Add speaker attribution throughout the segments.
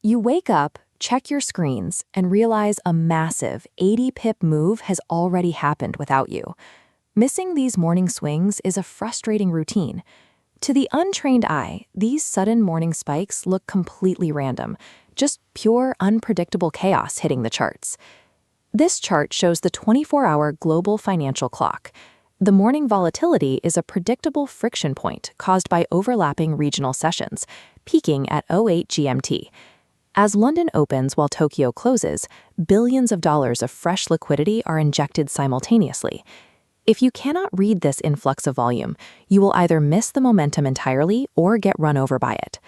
Speaker 1: You wake up, check your screens, and realize a massive 80-pip move has already happened without you. Missing these morning swings is a frustrating routine. To the untrained eye, these sudden morning spikes look completely random, just pure, unpredictable chaos hitting the charts. This chart shows the 24-hour global financial clock. The morning volatility is a predictable friction point caused by overlapping regional sessions, peaking at 08 GMT. As London opens while Tokyo closes, billions of dollars of fresh liquidity are injected simultaneously. If you cannot read this influx of volume, you will either miss the momentum entirely or get run over by it.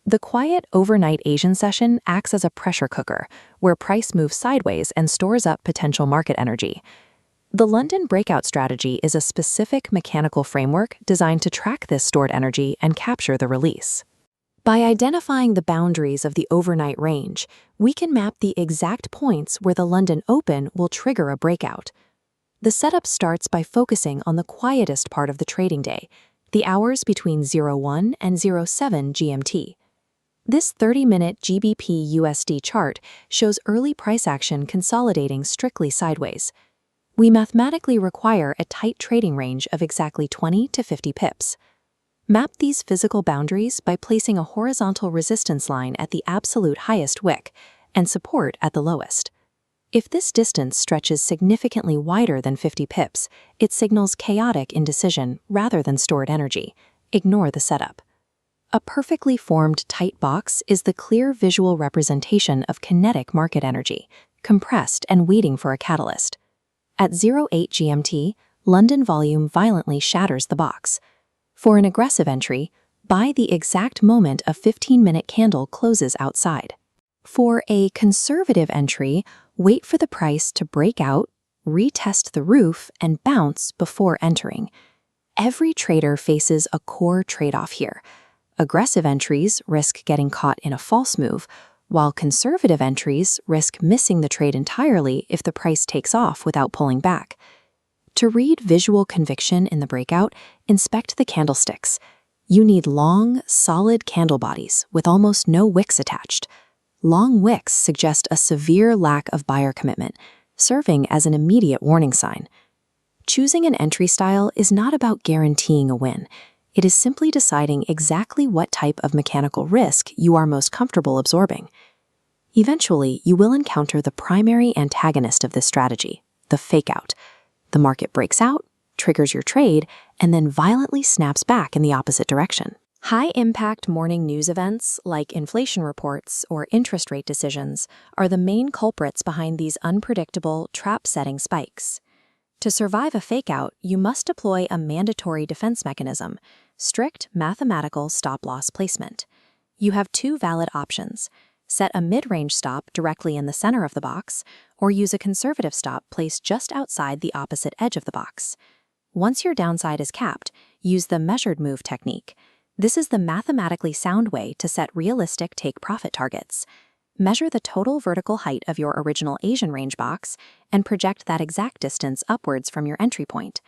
Speaker 1: The quiet overnight Asian session acts as a pressure cooker, where price moves sideways and stores up potential market energy. The London breakout strategy is a specific mechanical framework designed to track this stored energy and capture the release. By identifying the boundaries of the overnight range, we can map the exact points where the London Open will trigger a breakout. The setup starts by focusing on the quietest part of the trading day, the hours between 01 and 07 GMT. This 30-minute GBP USD chart shows early price action consolidating strictly sideways. We mathematically require a tight trading range of exactly 20 to 50 pips. Map these physical boundaries by placing a horizontal resistance line at the absolute highest wick and support at the lowest. If this distance stretches significantly wider than 50 pips, it signals chaotic indecision rather than stored energy. Ignore the setup. A perfectly formed tight box is the clear visual representation of kinetic market energy, compressed and waiting for a catalyst. At 08 GMT, London volume violently shatters the box. For an aggressive entry, buy the exact moment a 15-minute candle closes outside. For a conservative entry, wait for the price to break out, retest the roof, and bounce before entering. Every trader faces a core trade-off here. Aggressive entries risk getting caught in a false move, while conservative entries risk missing the trade entirely if the price takes off without pulling back. To read visual conviction in the breakout, inspect the candlesticks. You need long, solid candle bodies with almost no wicks attached. Long wicks suggest a severe lack of buyer commitment, serving as an immediate warning sign. Choosing an entry style is not about guaranteeing a win. It is simply deciding exactly what type of mechanical risk you are most comfortable absorbing. Eventually, you will encounter the primary antagonist of this strategy, the fakeout. The market breaks out, triggers your trade, and then violently snaps back in the opposite direction. High-impact morning news events, like inflation reports or interest rate decisions, are the main culprits behind these unpredictable, trap-setting spikes. To survive a fakeout, you must deploy a mandatory defense mechanism: strict mathematical stop-loss placement. You have two valid options: set a mid-range stop directly in the center of the box, or use a conservative stop placed just outside the opposite edge of the box. Once your downside is capped, use the measured move technique. This is the mathematically sound way to set realistic take-profit targets. Measure the total vertical height of your original Asian range box and project that exact distance upwards from your entry point.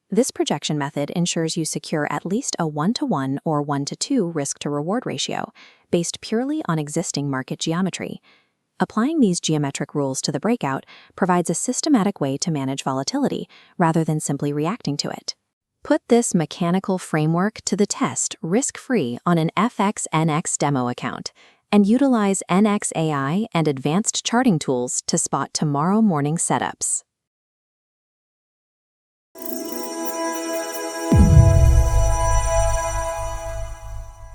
Speaker 1: This projection method ensures you secure at least a 1-to-1 or 1-to-2 risk-to-reward ratio, based purely on existing market geometry. Applying these geometric rules to the breakout provides a systematic way to manage volatility, rather than simply reacting to it. Put this mechanical framework to the test risk-free on an FXNX demo account, and utilize NXAI and advanced charting tools to spot tomorrow morning setups.